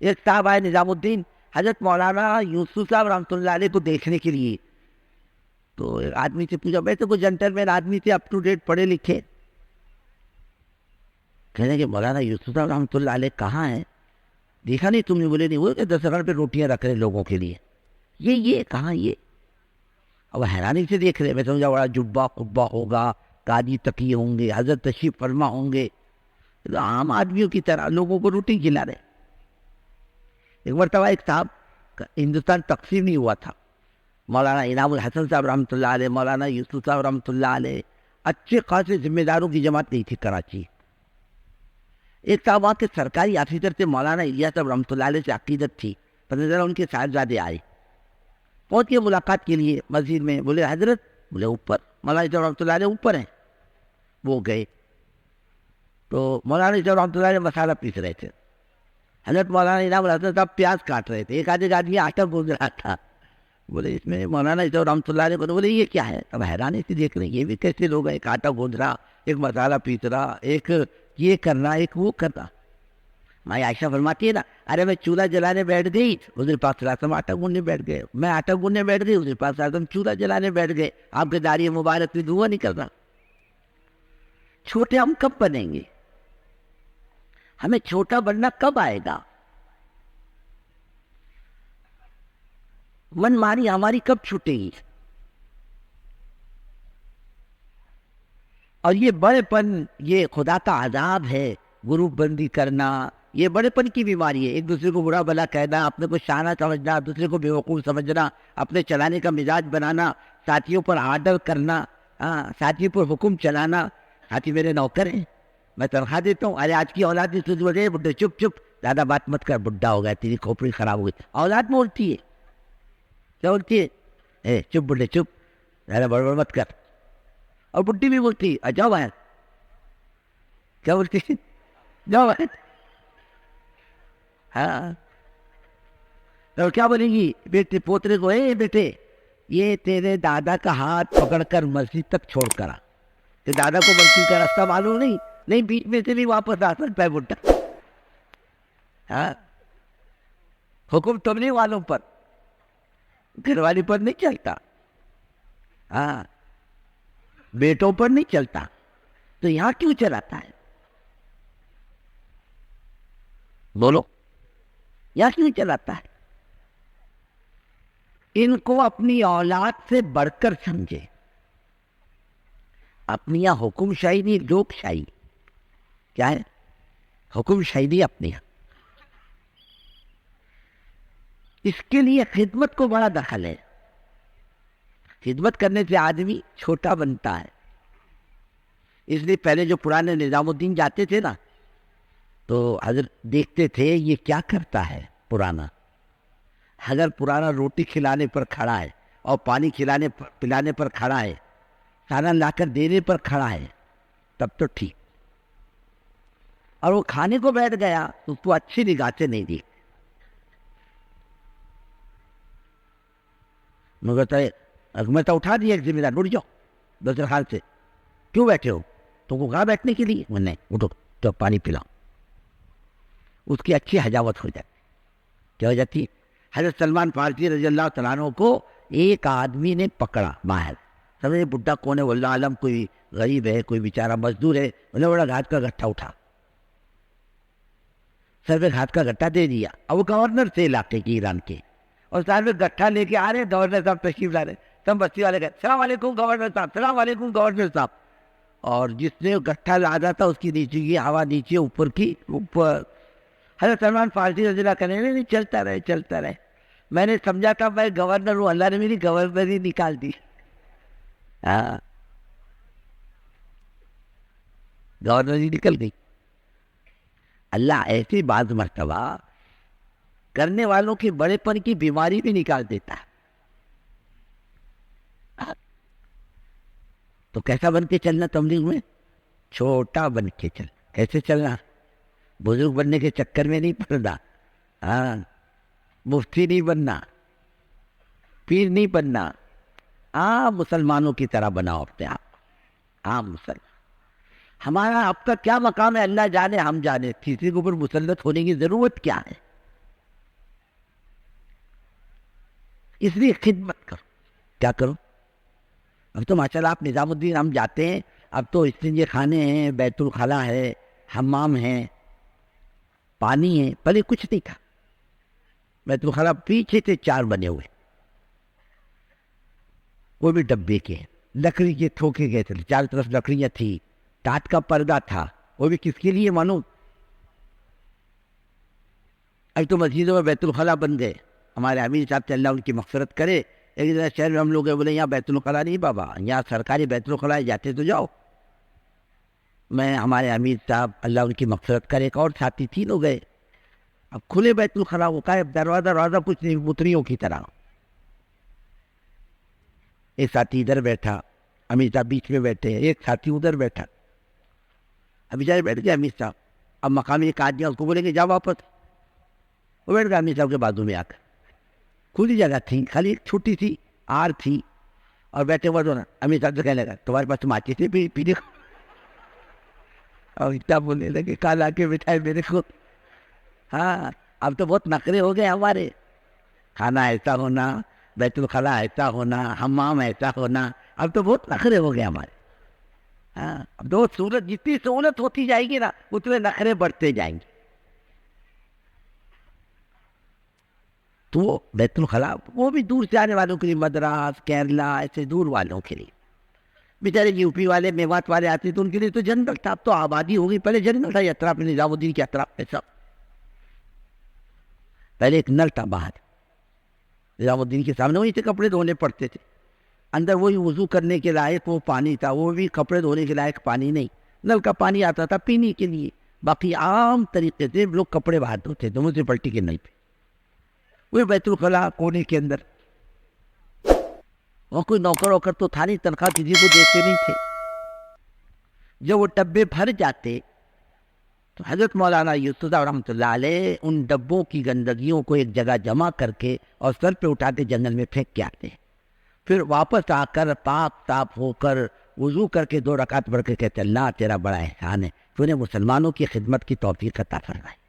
ایک صاحب آئے نظام الدین حضرت مولانا یوسف صاحب رحمۃ اللہ علیہ کو دیکھنے کے لیے. تو ایک آدمی سے پوچھا, ویسے کوئی جنٹل مین آدمی تھے, اپ ٹو ڈیٹ پڑھے لکھے. کہنے کہ مولانا یوسف صاحب رحمۃ اللہ علیہ کہاں ہیں؟ دیکھا نہیں تم نے؟ بولے نہیں, وہ کہ دسترخوان پہ روٹیاں رکھ رہے لوگوں کے لیے. یہ کہاں یہ؟ اب حیرانی سے دیکھ رہے. میں سمجھا بڑا جبہ قبہ ہوگا, قاضی تقی ہوں گے, حضرت تشریف فرما ہوں گے, عام آدمیوں کی طرح لوگوں کو روٹی کھلا رہے. ایک مرتبہ ایک صاحب, ہندوستان تقسیم نہیں ہوا تھا, مولانا انعام الحسن صاحب رحمۃ اللہ علیہ, مولانا یوسف صاحب رحمۃ اللہ علیہ, اچھے خاصے ذمہ داروں کی جماعت نہیں تھی کراچی. ایک صاحب وہاں کے سرکاری آفیسر سے مولانا الیاس صاحب رحمۃ اللہ علیہ سے عقیدت تھی. پتہ چلا ان کے صاحبزادے آئے, پہنچ کے ملاقات کے لیے مسجد میں. بولے حضرت, بولے اوپر. مولانا صاحب رحمۃ اللہ علیہ اوپر ہیں. وہ گئے تو مولانا صاحب رحمۃ اللہ علیہ مسالہ پیس رہے تھے. حضرت مولانا انعام الحسن صاحب پیاز کاٹ رہے تھے. ایک آدمی آٹا گوندھ رہا تھا. بولے اس میں مولانا صاحب رحمۃ اللہ علیہ کو بولے یہ کیا ہے؟ اب حیرانی سے دیکھ رہے ہیں یہ بھی کیسے لوگ ہیں, ایک آٹا گوندھ رہا, ایک مسالہ پیس رہا, ایک یہ کرنا, ایک وہ کرنا. مائی عائشہ فرماتی ہے نا, ارے میں چولہا جلانے بیٹھ گئی, حضور پاک صلی اللہ علیہ وسلم آٹا گوندنے بیٹھ گئے. میں آٹا گوندنے بیٹھ گئی, حضور پاک صلی اللہ علیہ وسلم چولہا جلانے بیٹھ گئے. آپ کے داڑھی مبارک میں دھواں نکل رہا. چھوٹے ہم کب بنیں گے؟ ہمیں چھوٹا بننا کب آئے گا؟ من ماری ہماری کب چھوٹے گی؟ اور یہ بڑے پن, یہ خدا کا عذاب ہے. گروپ بندی کرنا یہ بڑے پن کی بیماری ہے. ایک دوسرے کو برا بلا کہنا, اپنے کو شانہ سمجھنا, دوسرے کو بیوقوف سمجھنا, اپنے چلانے کا مزاج بنانا, ساتھیوں پر آرڈر کرنا, ساتھیوں پر حکم چلانا. ساتھی میرے نوکر ہیں, میں تنخواہ دیتا ہوں. ارے آج کی اولاد نے تجھ بولے بڈھے چپ چپ, زیادہ بات مت کر, بڈھا ہو گیا, تیری کھوپڑی خراب ہو گئی. اولاد میں بولتی ہے, کیا بولتی ہے؟ اے چپ بڈھے چپ, زیادہ بڑبڑ مت کر. اور بڈھی بھی بولتی ہے جاؤ باہر. کیا بولتی ہے؟ جاؤ باہر. ہاں, اور کیا بولیں گی بیٹے پوترے کو, اے بیٹے یہ تیرے دادا کا ہاتھ پکڑ کر مسجد تک چھوڑ کر آ. کہ دادا کو مسجد کا راستہ معلوم نہیں, نہیں بیچ میں سے بھی واپس آ سکتا ہے بڈھا. ہاں, حکم تمنے والوں پر, گھر والی پر نہیں چلتا. ہاں, بیٹوں پر نہیں چلتا. تو یہاں کیوں چلاتا ہے؟ بولو, یہاں کیوں چلاتا ہے؟ ان کو اپنی اولاد سے بڑھ کر سمجھے. اپنی یہاں حکم شاہی نہیں, لوک شاہی. کیا ہے؟ حکم شاہی نہیں اپنی یہاں. اس کے لیے خدمت کو بڑا دخل ہے. خدمت کرنے سے آدمی چھوٹا بنتا ہے. اس لیے پہلے جو پرانے نظام الدین جاتے تھے نا, تو حضرت دیکھتے تھے یہ کیا کرتا ہے پرانا. اگر پرانا روٹی کھلانے پر کھڑا ہے, اور پانی پلانے پر کھڑا ہے, کھانا لا کر دینے پر کھڑا ہے, تب تو ٹھیک. اور وہ کھانے کو بیٹھ گیا تو اس کو اچھی نگاہ سے نہیں دی. میں تو اٹھا دیا ایک ذمہ دار, اٹھ جاؤ دسترخوان سے, کیوں بیٹھے ہو؟ تم کو کہا بیٹھنے کے لیے؟ نہیں, اٹھو تو پانی پلاؤ. اس کی اچھی حجاوت ہو جاتی. کیا ہو جاتی؟ حضرت سلمان فارسی رضی اللہ تعالیٰ عنہ کو ایک آدمی نے پکڑا باہر. سمجھے بڈھا کون ہے, واللہ عالم, کوئی غریب ہے, کوئی بیچارہ مزدور ہے. انہوں نے بڑا گھاس کا گٹھا اٹھا, سر پہ گھاس کا گٹھا دے دیا. اور وہ گورنر تھے علاقے کے, ایران کے, اور سر پہ گٹھا لے کے آ رہے. گورنر صاحب تشریف لا رہے. سب بستی والے کہتے السلام علیکم گورنر صاحب, السلام علیکم گورنر صاحب. اور جس نے گٹھا لادا تھا اس کی نیچے کی ہوا نیچے, اوپر کی اوپر. حضرت سلمان فارسی رضی اللہ کہنے نہیں چلتا رہے چلتا رہے. میں نے سمجھا تھا میں گورنر ہوں, اللہ نے میری گورنری نکال دی. ہاں, گورنری نکل گئی. اللہ ایسی بعض مرتبہ کرنے والوں کے بڑے پن کی بیماری بھی نکال دیتا ہے. تو کیسا بن کے چلنا تبلیغ میں؟ چھوٹا بن کے چل. کیسے چلنا؟ بزرگ بننے کے چکر میں نہیں پڑنا. ہاں, مفتی نہیں بننا, پیر نہیں بننا. عام مسلمانوں کی طرح بناؤ اپنے آپ. عام مسلمان. ہمارا اب کا کیا مقام ہے اللہ جانے, ہم جانے. کسی کے اوپر مسلط ہونے کی ضرورت کیا ہے؟ اس لیے خدمت کرو. کیا کرو؟ اب تو ماشاء اللہ آپ نظام الدین ہم جاتے ہیں، اب تو استنجے خانے ہیں، بیت الخلا ہے، حمام ہے، پانی ہے. پہلے کچھ نہیں تھا. بیت الخلا پیچھے سے 4 بنے ہوئے، وہ بھی ڈبے کے، لکڑی کے ٹھوکے گئے تھے، چاروں طرف لکڑیاں تھی، ٹاٹ کا پردہ تھا. وہ بھی کس کے لیے معلوم؟ اب تو مسجدوں میں بیت الخلا بن گئے. ہمارے امیر صاحب سے اللہ ان کی مغفرت کرے، ایک جگہ شہر میں ہم لوگ بولے یہاں بیت الخلا نہیں بابا، یہاں سرکاری بیت الخلا ہے، جاتے تو جاؤ. میں ہمارے امیر صاحب اللہ ان کی مغفرت کرے، ایک اور ساتھی 3 لوگ گئے. اب کھلے بیت الخلا، وہ کا دروازہ کچھ نہیں، متریوں کی طرح. ایک ساتھی ادھر بیٹھا، امیر صاحب بیچ میں بیٹھے، ایک ساتھی ادھر بیٹھا. اب بیچارے بیٹھ گئے امیر صاحب. اب مقامی ایک آدمی اس کو بولیں گے جا واپس. وہ بیٹھ گیا امیر صاحب کے بازو میں آ کر. کھلی جگہ تھی، خالی ایک چھوٹی سی آر تھی، اور بیٹھے ہوا تو نا امیر صاحب سے کہنے لگا تمہارے پاس ماچس ہے پینے کو؟ اور اتنا بولنے لگے کالا کے بٹھائے میرے کو. ہاں اب تو بہت نخرے ہو گئے ہمارے. کھانا ایسا ہونا، بیت الخلا ایسا ہونا، حمام ایسا ہونا، اب تو بہت نخرے ہو گئے ہمارے. ہاں اب تو سہولت، جتنی سہولت ہوتی جائے گی نا اتنے نخرے بڑھتے جائیں گے. تو وہ بیت الخلا وہ بھی دور سے آنے والوں کے لیے، مدراس، کیرلا، ایسے دور والوں کے لیے. بیچارے یو پی والے، میوات والے آتے تو ان کے لیے تو جنگل تھا. اب تو آبادی ہو گئی، پہلے جنگل تھا اطراف میں، نظام الدین کے اطراف میں سب. پہلے ایک نل تھا باہر نظام الدین کے سامنے، وہیں سے کپڑے دھونے پڑتے تھے. اندر وہی وضو کرنے کے لائق وہ پانی تھا، وہ بھی کپڑے دھونے کے لائق پانی نہیں. نل کا پانی آتا تھا پینے کے لیے، باقی عام طریقے سے لوگ کپڑے باہر دھوتے تھے میونسپلٹی کے نل پہ. وہ بیت الخلا کونے کے اندر. وہاں کوئی نوکر ووکر تو تھا نہیں، تنخواہ کسی کو دیتے نہیں تھے. جب وہ ڈبے بھر جاتے تو حضرت مولانا یوسف صاحب رحمۃ اللہ علیہ ان ڈبوں کی گندگیوں کو ایک جگہ جمع کر کے اور سر پہ اٹھاتے جنگل میں پھینک کے آتے. پھر واپس آ کر پاک صاف ہو کر وضو کر کے 2 رکعت پڑھ کے کہتے اللہ تیرا بڑا احسان ہے، تو نے مسلمانوں کی خدمت کی توفیق عطا فرمائی.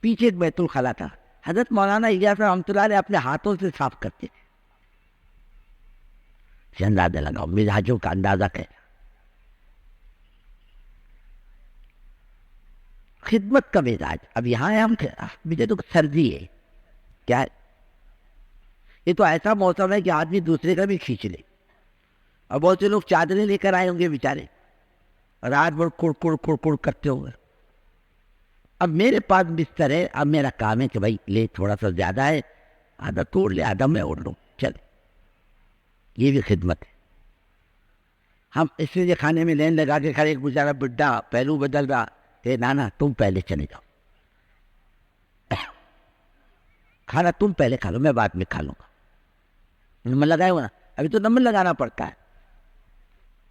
پیچھے ایک بیت الخلا تھا، حضرت مولانا الیاس رحمۃ اللہ علیہ اپنے ہاتھوں سے صاف کرتے تھے. اندازہ لگاؤ مزاجوں کا اندازہ کیسا. خدمت کا مزاج. اب یہاں ہے ہم مجھے تو سردی ہے، کیا ہے یہ تو ایسا موسم ہے کہ آدمی دوسرے کا بھی کھینچ لے. اور بہت سے لوگ چادریں لے کر آئے ہوں گے بیچارے، رات بھر کڑ کرتے ہوں گے. اب میرے پاس بستر ہے، اب میرا کام ہے کہ بھائی لے تھوڑا سا زیادہ ہے، آدھا توڑ لے، آدھا میں اوڑھ لوں، چل. یہ بھی خدمت ہے. ہم اس لیے کھانے میں لین لگا کے کھڑے، ایک بیچارہ بڈھا پہلو بدل رہا کہ نانا تم پہلے چلے جاؤ، کھانا تم پہلے کھا لو، میں بعد میں کھا لوں گا. نمبر لگائے ہوا نا، ابھی تو نمبر لگانا پڑتا ہے،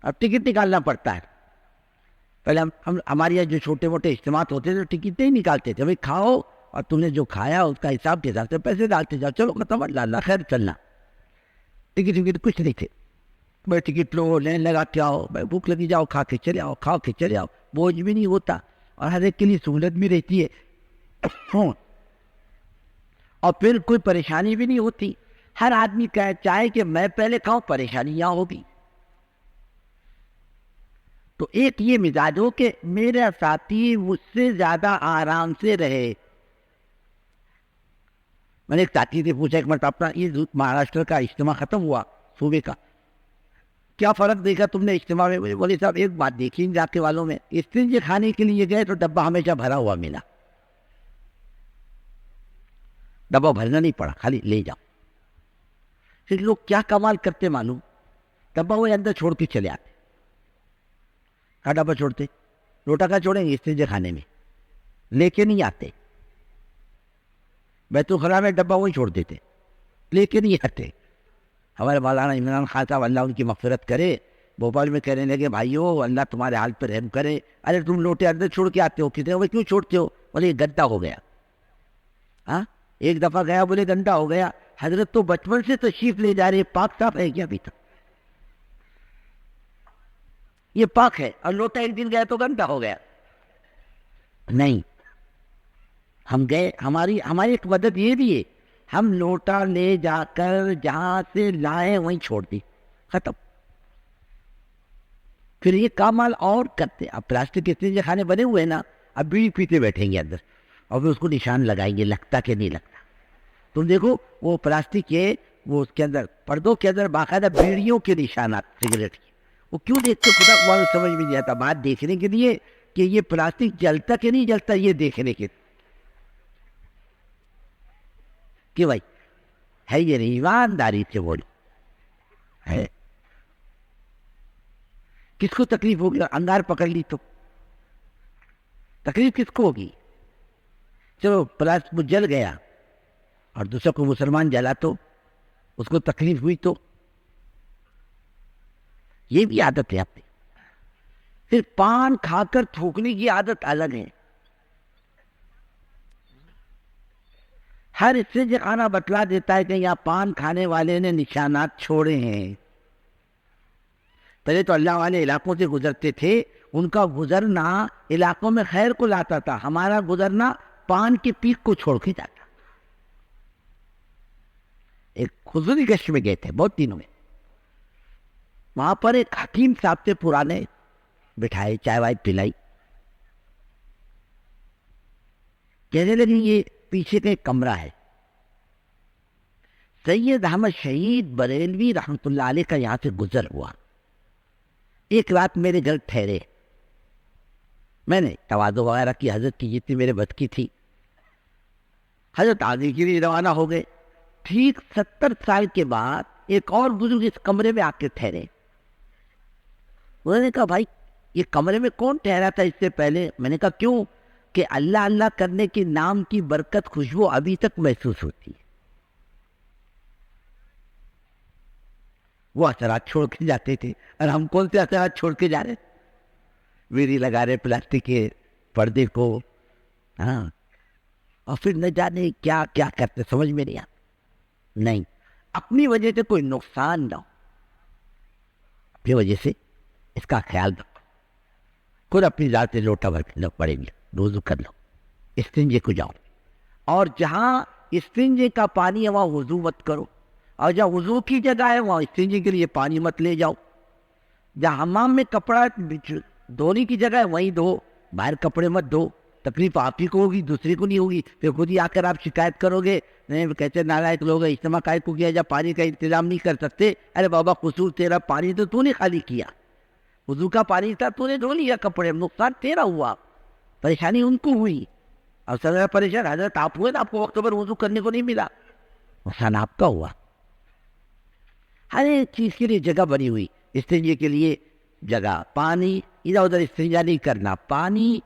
اب ٹکٹ نکالنا پڑتا ہے. پہلے ہمارے یہاں جو چھوٹے موٹے اجتماعات ہوتے تھے ٹکٹ نہیں نکالتے تھے، بھائی کھاؤ اور تم نے جو کھایا اس کا حساب کے حساب سے پیسے ڈالتے جاؤ، چلو ختم، اللہ خیر چلنا. ٹکٹ کچھ نہیں تھے. بھائی ٹکٹ لو، لین لگا کے آؤ، بھائی بھوک لگی جاؤ کھا کے چلے آؤ، کھاؤ کے چلے آؤ، بوجھ بھی نہیں ہوتا اور ہر ایک کے لیے سہولت بھی رہتی ہے. اور پھر کوئی پریشانی بھی نہیں ہوتی. ہر آدمی چاہے کہ میں پہلے کھاؤں، پریشانی یہاں ہوگی. تو ایک یہ مزاج ہو کہ میرا ساتھی مجھ سے زیادہ آرام سے رہے. میں نے ایک ساتھی سے پوچھا ایک مرتبہ، اپنا یہ مہاراشٹر کا اجتماع ختم ہوا صوبے کا، کیا فرق دیکھا تم نے اجتماع میں؟ بولے صاحب ایک بات دیکھی ان علاقے والوں میں، استنجے کھانے کے لیے گئے تو ڈبہ ہمیشہ بھرا ہوا ملا، ڈبہ بھرنا نہیں پڑا، خالی لے جاؤ. پھر لوگ کیا کمال کرتے معلوم، ڈبہ وہ اندر چھوڑ کے چلے آتے. کہاں ڈبہ چھوڑتے؟ لوٹا کہاں چھوڑیں گے استنجے کھانے میں، لے کے نہیں آتے. بیت الخلا میں ڈبہ وہی چھوڑ دیتے، لے کے نہیں آتے. ہمارے مولانا عمران خان صاحب اللہ ان کی مغفرت کرے بھوپال میں کہنے لگے بھائیو اللہ تمہارے حال پر رحم کرے، ارے تم لوٹے اندر چھوڑ کے آتے ہو، کہتے ہیں وہ کیوں چھوڑتے ہو؟ بولے یہ گندا ہو گیا. ہاں ایک دفعہ گیا، بولے گندا ہو گیا. حضرت تو بچپن سے تشریف لے جا رہے، پاک صاف ہے کیا ابھی تک؟ یہ پاک ہے، اور لوٹا ایک دن گیا تو گندا ہو گیا. نہیں، ہم گئے, ہماری ایک مدد یہ بھی ہے, ہم لوٹا لے جا کر جہاں سے لائے وہیں چھوڑ دی, ختم. پھر یہ کامال اور کرتے. اب پلاسٹک کے اتنے خانے بنے ہوئے ہیں نا, اب بیڑی پیتے بیٹھیں گے اندر اور پھر اس کو نشان لگائیں گے, لگتا کہ نہیں لگتا. تم دیکھو وہ پلاسٹک کے وہ اس کے اندر پردوں کے اندر باقاعدہ بیڑیوں کے نشانات سگریٹ کے, وہ کیوں دیکھتے خدا کو سمجھ میں نہیں آتا. بات دیکھنے کے لیے کہ یہ پلاسٹک جلتا کہ نہیں جلتا, یہ دیکھنے کے کہ بھائی ہے یہ نہیں, ایمانداری سے بولو ہے. کس کو تکلیف ہوگی؟ انگار پکڑ لی تو تکلیف کس کو ہوگی؟ چلو پلاسٹک جل گیا اور دوسرا کو مسلمان جلا تو اس کو تکلیف ہوئی تو یہ بھی عادت ہے اپنی. پھر پان کھا کر تھوکنے کی عادت الگ ہے. ہر اسٹرنج کھانا بتلا دیتا ہے کہ یہاں پان کھانے والے نے نشانات چھوڑے ہیں. پہلے تو اللہ والے علاقوں سے گزرتے تھے, ان کا گزرنا علاقوں میں خیر کو لاتا تھا, ہمارا گزرنا پان کی پیک کو چھوڑ کے جاتا. ایک خصوصی گشت میں گئے تھے بہت دنوں میں, وہاں پر ایک حکیم صاحب سے پرانے بٹھائے, چائے وائے پلائی, کہنے لگے یہ پیچھے کا ایک کمرہ ہے, سید احمد شہید بریلوی رحمۃ اللہ علیہ کا یہاں سے گزر ہوا, ایک رات میرے گھر ٹھہرے. میں نے تواضع وغیرہ کی, حضرت کی جتنی میرے بد کی تھی. حضرت آنے کے لیے روانہ ہو گئے. ٹھیک 70 سال کے بعد ایک اور بزرگ اس کمرے میں آ کے ٹھہرے. انہوں نے کہا بھائی یہ کمرے میں کون ٹھہرا تھا اس سے پہلے؟ میں نے کہا کیوں؟ کہ اللہ اللہ کرنے کے نام کی برکت خوشبو ابھی تک محسوس ہوتی ہے. وہ اثرات چھوڑ کے جاتے تھے, اور ہم کون سے اثرات چھوڑ کے جا رہے؟ ویری لگا رہے پلاسٹک کے پردے کو, ہاں, اور پھر نہ جانے کیا کیا کرتے, سمجھ میں نہیں آتا. نہیں, اپنی وجہ سے کوئی نقصان نہ ہو, اپنی وجہ سے اس کا خیال رکھو. خود اپنی ذات سے لوٹا بھر لو, پڑے گی, وضو کر لو, استنجے کو جاؤ, اور جہاں استنجے کا پانی ہے وہاں وضو مت کرو, اور جہاں وضو کی جگہ ہے وہاں استنجے کے لیے پانی مت لے جاؤ. جہاں حمام میں کپڑا دھونے کی جگہ ہے وہیں دھو, باہر کپڑے مت دھو. تکلیف آپ ہی کو ہوگی, دوسری کو نہیں ہوگی. پھر خود ہی آ کر آپ شکایت کرو گے, نہیں کہتے نالائق لوگ اجتماع قائد کو کیا جب پانی کا انتظام نہیں کر سکتے. ارے بابا قصور تیرا, پانی تو نے خالی کیا, وضو کا پانی تھا تو نے دھو لیا کپڑے, نقصان تیرا ہوا, پریشانی ان کو ہوئی. اور سر پریشان حضرت آپ ہوئے نا, آپ کو وقت پر وضو کرنے کو نہیں ملا, نقصان آپ کا ہوا. ہر ایک چیز کے لیے جگہ بنی ہوئی, استنجے کے لیے جگہ, پانی ادھر ادھر استنجا نہیں کرنا, پانی